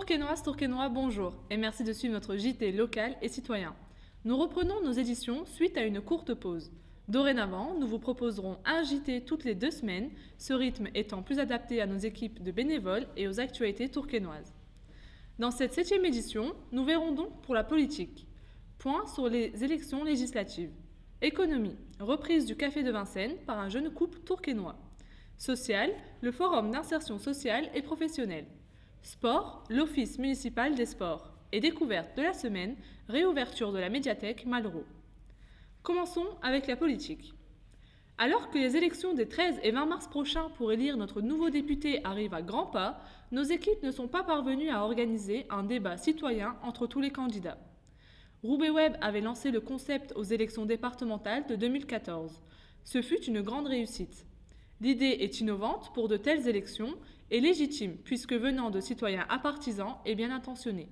Tourquenoises, Tourquenois, bonjour et merci de suivre notre JT local et citoyen. Nous reprenons nos éditions suite à une courte pause. Dorénavant, nous vous proposerons un JT toutes les 2 semaines, ce rythme étant plus adapté à nos équipes de bénévoles et aux actualités tourquenoises. Dans cette 7e édition, nous verrons donc pour la politique. Point sur les élections législatives. Économie, reprise du Café de Vincennes par un jeune couple tourquenois. Social, le forum d'insertion sociale et professionnelle. Sport, l'Office municipal des sports. Et découverte de la semaine, réouverture de la médiathèque Malraux. Commençons avec la politique. Alors que les élections des 13 et 20 mars prochains pour élire notre nouveau député arrivent à grands pas, nos équipes ne sont pas parvenues à organiser un débat citoyen entre tous les candidats. Roubaix Web avait lancé le concept aux élections départementales de 2014. Ce fut une grande réussite. L'idée est innovante pour de telles élections et légitime puisque venant de citoyens apartisans et bien intentionnés.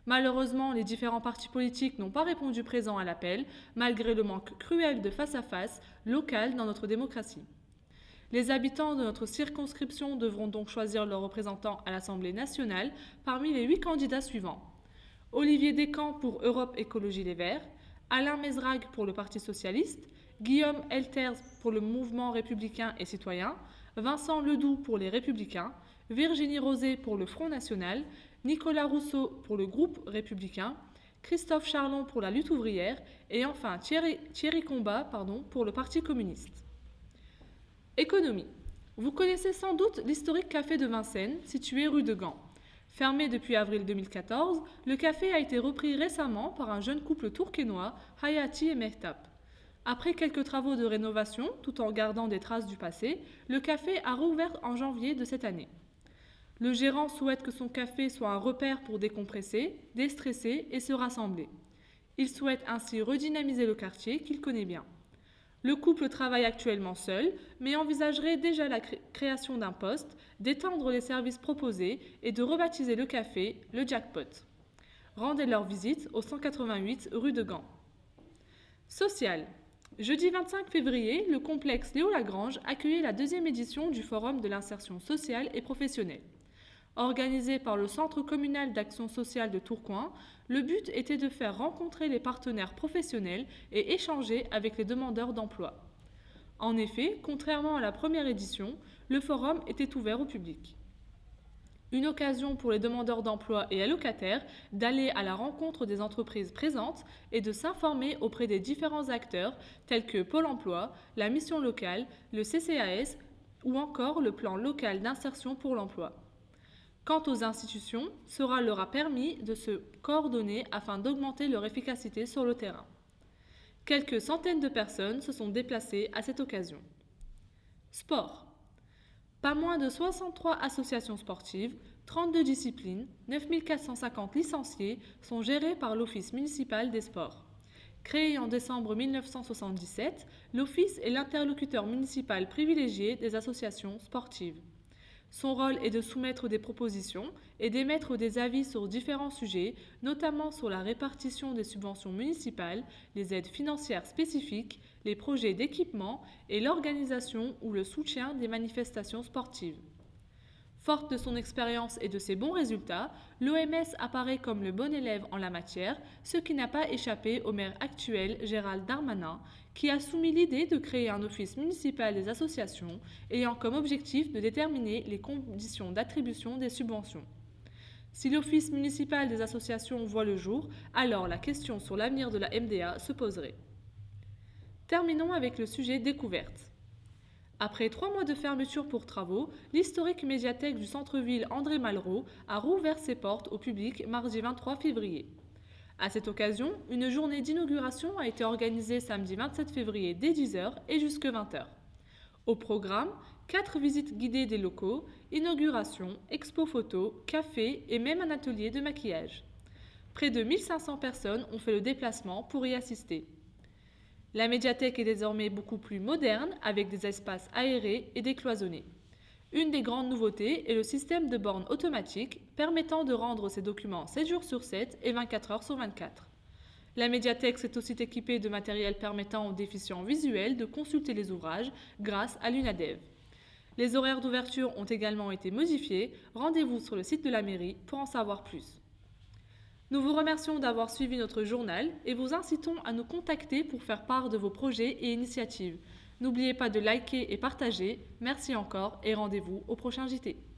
Malheureusement, les différents partis politiques n'ont pas répondu présent à l'appel, malgré le manque cruel de face-à-face local dans notre démocratie. Les habitants de notre circonscription devront donc choisir leurs représentants à l'Assemblée nationale parmi les 8 candidats suivants. Olivier Descamps pour Europe Écologie Les Verts, Alain Mesrague pour le Parti Socialiste, Guillaume Elters pour le Mouvement Républicain et Citoyen, Vincent Ledoux pour les Républicains, Virginie Rosé pour le Front National, Nicolas Rousseau pour le Groupe Républicain, Christophe Charlon pour la Lutte Ouvrière et enfin Thierry Combat pour le Parti Communiste. Économie. Vous connaissez sans doute l'historique Café de Vincennes, situé rue de Gand. Fermé depuis avril 2014, le café a été repris récemment par un jeune couple tourquenois, Hayati et Mehtap. Après quelques travaux de rénovation, tout en gardant des traces du passé, le café a rouvert en janvier de cette année. Le gérant souhaite que son café soit un repère pour décompresser, déstresser et se rassembler. Il souhaite ainsi redynamiser le quartier qu'il connaît bien. Le couple travaille actuellement seul, mais envisagerait déjà la création d'un poste, d'étendre les services proposés et de rebaptiser le café le Jackpot. Rendez leur visite au 188 rue de Gand. Social. Jeudi 25 février, le complexe Léo Lagrange accueillait la 2e édition du Forum de l'insertion sociale et professionnelle. Organisé par le Centre communal d'action sociale de Tourcoing, le but était de faire rencontrer les partenaires professionnels et échanger avec les demandeurs d'emploi. En effet, contrairement à la première édition, le forum était ouvert au public. Une occasion pour les demandeurs d'emploi et allocataires d'aller à la rencontre des entreprises présentes et de s'informer auprès des différents acteurs tels que Pôle emploi, la mission locale, le CCAS ou encore le plan local d'insertion pour l'emploi. Quant aux institutions, cela leur a permis de se coordonner afin d'augmenter leur efficacité sur le terrain. Quelques centaines de personnes se sont déplacées à cette occasion. Sport. Pas moins de 63 associations sportives, 32 disciplines, 9450 licenciés sont gérés par l'Office municipal des sports. Créé en décembre 1977, l'Office est l'interlocuteur municipal privilégié des associations sportives. Son rôle est de soumettre des propositions et d'émettre des avis sur différents sujets, notamment sur la répartition des subventions municipales, les aides financières spécifiques, les projets d'équipement et l'organisation ou le soutien des manifestations sportives. Forte de son expérience et de ses bons résultats, l'OMS apparaît comme le bon élève en la matière, ce qui n'a pas échappé au maire actuel Gérald Darmanin, qui a soumis l'idée de créer un office municipal des associations ayant comme objectif de déterminer les conditions d'attribution des subventions. Si l'office municipal des associations voit le jour, alors la question sur l'avenir de la MDA se poserait. Terminons avec le sujet découverte. Après 3 mois de fermeture pour travaux, l'historique médiathèque du centre-ville André Malraux a rouvert ses portes au public mardi 23 février. À cette occasion, une journée d'inauguration a été organisée samedi 27 février dès 10h et jusqu'à 20h. Au programme, 4 visites guidées des locaux, inauguration, expo photo, café et même un atelier de maquillage. Près de 1500 personnes ont fait le déplacement pour y assister. La médiathèque est désormais beaucoup plus moderne avec des espaces aérés et décloisonnés. Une des grandes nouveautés est le système de bornes automatique permettant de rendre ses documents 7 jours sur 7 et 24 heures sur 24. La médiathèque s'est aussi équipée de matériel permettant aux déficients visuels de consulter les ouvrages grâce à l'UNADEV. Les horaires d'ouverture ont également été modifiés. Rendez-vous sur le site de la mairie pour en savoir plus. Nous vous remercions d'avoir suivi notre journal et vous incitons à nous contacter pour faire part de vos projets et initiatives. N'oubliez pas de liker et partager. Merci encore et rendez-vous au prochain JT.